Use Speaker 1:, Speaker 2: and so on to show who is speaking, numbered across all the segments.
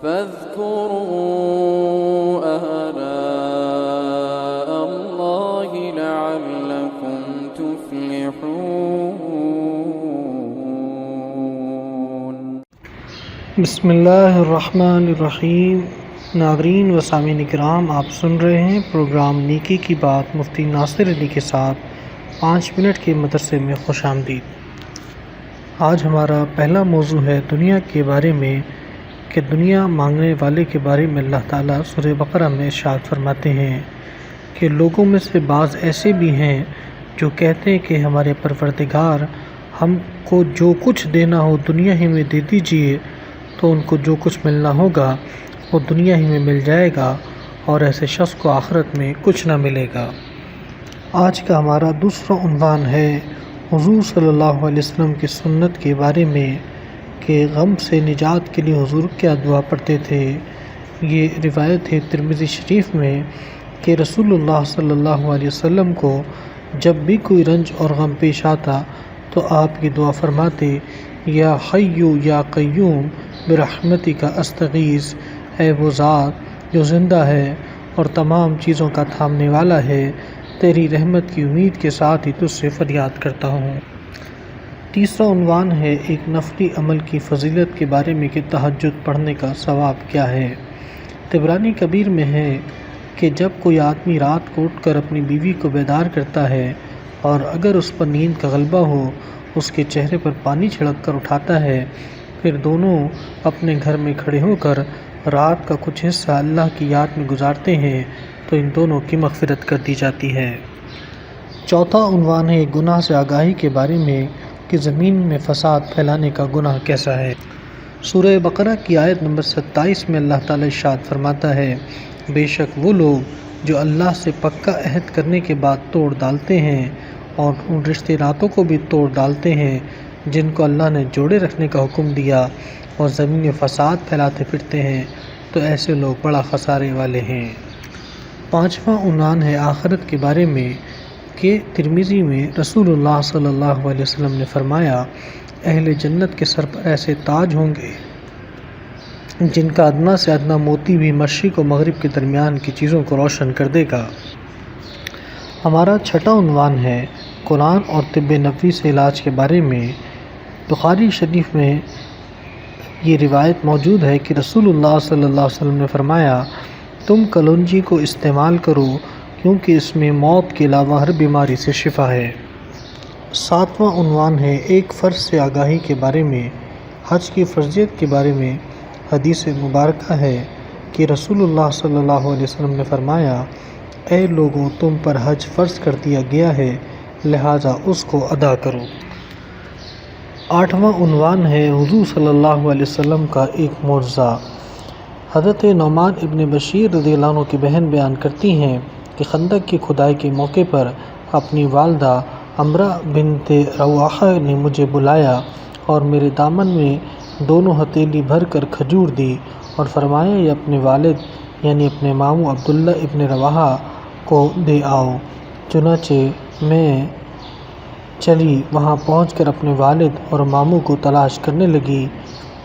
Speaker 1: فاذكروا آلاء الله لعلكم تفلحون۔
Speaker 2: بسم اللہ الرحمن الرحیم۔ ناظرین و سامعین کرام، آپ سن رہے ہیں پروگرام نیکی کی بات مفتی ناصر علی کے ساتھ 5 منٹ کے مدرسے میں خوش آمدید۔ آج ہمارا پہلا موضوع ہے دنیا کے بارے میں، کہ دنیا مانگنے والے کے بارے میں اللہ تعالیٰ سورہ بقرہ میں ارشاد فرماتے ہیں کہ لوگوں میں سے بعض ایسے بھی ہیں جو کہتے ہیں کہ ہمارے پروردگار ہم کو جو کچھ دینا ہو دنیا ہی میں دے دیجئے، تو ان کو جو کچھ ملنا ہوگا وہ دنیا ہی میں مل جائے گا، اور ایسے شخص کو آخرت میں کچھ نہ ملے گا۔ آج کا ہمارا دوسرا عنوان ہے حضور صلی اللہ علیہ وسلم کی سنت کے بارے میں، کہ غم سے نجات کے لیے حضور کیا دعا پڑھتے تھے۔ یہ روایت ہے ترمذی شریف میں کہ رسول اللہ صلی اللہ علیہ وسلم کو جب بھی کوئی رنج اور غم پیش آتا تو آپ یہ دعا فرماتے، یا حی یا قیوم برحمتک استغیث، اے وہ ذات جو زندہ ہے اور تمام چیزوں کا تھامنے والا ہے، تیری رحمت کی امید کے ساتھ ہی تجھ سے فریاد کرتا ہوں۔ تیسرا عنوان ہے ایک نفلی عمل کی فضیلت کے بارے میں، کہ تہجد پڑھنے کا ثواب کیا ہے۔ طبرانی کبیر میں ہے کہ جب کوئی آدمی رات کو اٹھ کر اپنی بیوی کو بیدار کرتا ہے اور اگر اس پر نیند کا غلبہ ہو اس کے چہرے پر پانی چھڑک کر اٹھاتا ہے، پھر دونوں اپنے گھر میں کھڑے ہو کر رات کا کچھ حصہ اللہ کی یاد میں گزارتے ہیں تو ان دونوں کی مغفرت کر دی جاتی ہے۔ چوتھا عنوان ہے گناہ سے آگاہی کے بارے میں، کہ زمین میں فساد پھیلانے کا گناہ کیسا ہے۔ سورہ بقرہ کی آیت نمبر 27 میں اللہ تعالیٰ ارشاد فرماتا ہے، بے شک وہ لوگ جو اللہ سے پکا عہد کرنے کے بعد توڑ ڈالتے ہیں اور ان رشتے ناتوں کو بھی توڑ ڈالتے ہیں جن کو اللہ نے جوڑے رکھنے کا حکم دیا، اور زمین میں فساد پھیلاتے پھرتے ہیں، تو ایسے لوگ بڑا خسارے والے ہیں۔ پانچواں عنوان ہے آخرت کے بارے میں، کہ ترمذی میں رسول اللہ صلی اللہ علیہ وسلم نے فرمایا، اہل جنت کے سر پر ایسے تاج ہوں گے جن کا ادنا سے ادنا موتی بھی مشرق و مغرب کے درمیان کی چیزوں کو روشن کر دے گا۔ ہمارا چھٹا عنوان ہے قرآن اور طب نبوی سے علاج کے بارے میں۔ بخاری شریف میں یہ روایت موجود ہے کہ رسول اللہ صلی اللہ علیہ وسلم نے فرمایا، تم کلونجی کو استعمال کرو کیونکہ اس میں موت کے علاوہ ہر بیماری سے شفا ہے۔ ساتواں عنوان ہے ایک فرض سے آگاہی کے بارے میں۔ حج کی فرضیت کے بارے میں حدیث مبارکہ ہے کہ رسول اللہ صلی اللہ علیہ وسلم نے فرمایا، اے لوگوں، تم پر حج فرض کر دیا گیا ہے، لہٰذا اس کو ادا کرو۔ آٹھواں عنوان ہے حضور صلی اللہ علیہ وسلم کا ایک معجزہ۔ حضرت نعمان ابن بشیر رضی اللہ عنہ کی بہن بیان کرتی ہیں کہ خندق کی کھدائی کے موقع پر اپنی والدہ عمرہ بنت رواحہ نے مجھے بلایا اور میرے دامن میں دونوں ہتھیلی بھر کر کھجور دی اور فرمایا، یہ اپنے والد یعنی اپنے ماموں عبداللہ ابن رواحہ کو دے آؤ۔ چنانچہ میں چلی، وہاں پہنچ کر اپنے والد اور ماموں کو تلاش کرنے لگی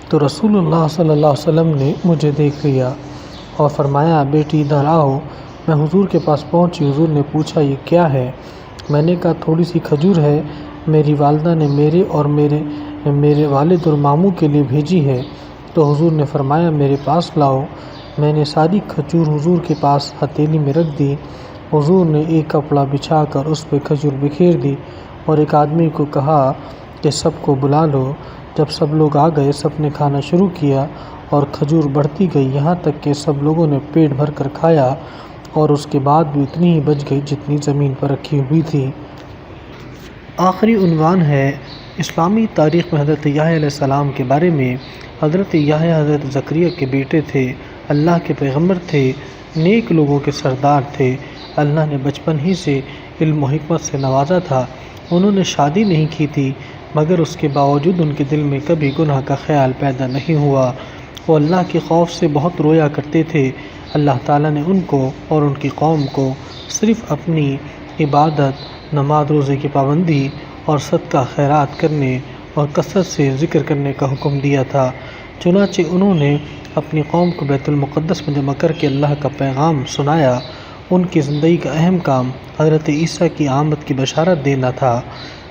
Speaker 2: تو رسول اللہ صلی اللہ علیہ وسلم نے مجھے دیکھ لیا اور فرمایا، بیٹی ادھر آؤ۔ میں حضور کے پاس پہنچی۔ حضور نے پوچھا، یہ کیا ہے؟ میں نے کہا، تھوڑی سی کھجور ہے، میری والدہ نے میرے اور میرے والد اور ماموں کے لیے بھیجی ہے۔ تو حضور نے فرمایا، میرے پاس لاؤ۔ میں نے ساری کھجور حضور کے پاس ہتھیلی میں رکھ دی۔ حضور نے ایک کپڑا بچھا کر اس پہ کھجور بکھیر دی اور ایک آدمی کو کہا کہ سب کو بلا لو۔ جب سب لوگ آ گئے، سب نے کھانا شروع کیا اور کھجور بڑھتی گئی، یہاں تک کہ سب لوگوں نے پیٹ بھر کر کھایا، اور اس کے بعد بھی اتنی ہی بچ گئی جتنی زمین پر رکھی ہوئی تھی۔ آخری عنوان ہے اسلامی تاریخ میں حضرت یحییٰ علیہ السلام کے بارے میں۔ حضرت یحییٰ حضرت زکریا کے بیٹے تھے، اللہ کے پیغمبر تھے، نیک لوگوں کے سردار تھے۔ اللہ نے بچپن ہی سے علم و حکمت سے نوازا تھا۔ انہوں نے شادی نہیں کی تھی، مگر اس کے باوجود ان کے دل میں کبھی گناہ کا خیال پیدا نہیں ہوا۔ وہ اللہ کے خوف سے بہت رویا کرتے تھے۔ اللہ تعالیٰ نے ان کو اور ان کی قوم کو صرف اپنی عبادت، نماز روزے کی پابندی اور صدقہ خیرات کرنے اور کثرت سے ذکر کرنے کا حکم دیا تھا۔ چنانچہ انہوں نے اپنی قوم کو بیت المقدس میں جمع کر کے اللہ کا پیغام سنایا، ان کی زندگی کا اہم کام حضرت عیسیٰ کی آمد کی بشارت دینا تھا۔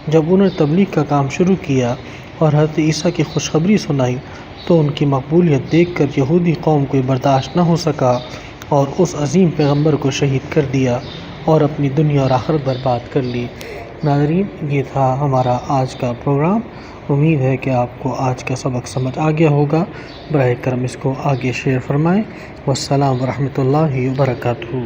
Speaker 2: جب انہوں نے تبلیغ کا کام شروع کیا اور حضرت عیسیٰ کی خوشخبری سنائی تو ان کی مقبولیت دیکھ کر یہودی قوم کو برداشت نہ ہو سکا اور اس عظیم پیغمبر کو شہید کر دیا اور اپنی دنیا اور آخرت برباد کر لی۔ ناظرین، یہ تھا ہمارا آج کا پروگرام۔ امید ہے کہ آپ کو آج کا سبق سمجھ آ گیا ہوگا۔ براہ کرم اس کو آگے شیئر فرمائیں۔ والسلام ورحمۃ اللہ وبرکاتہ۔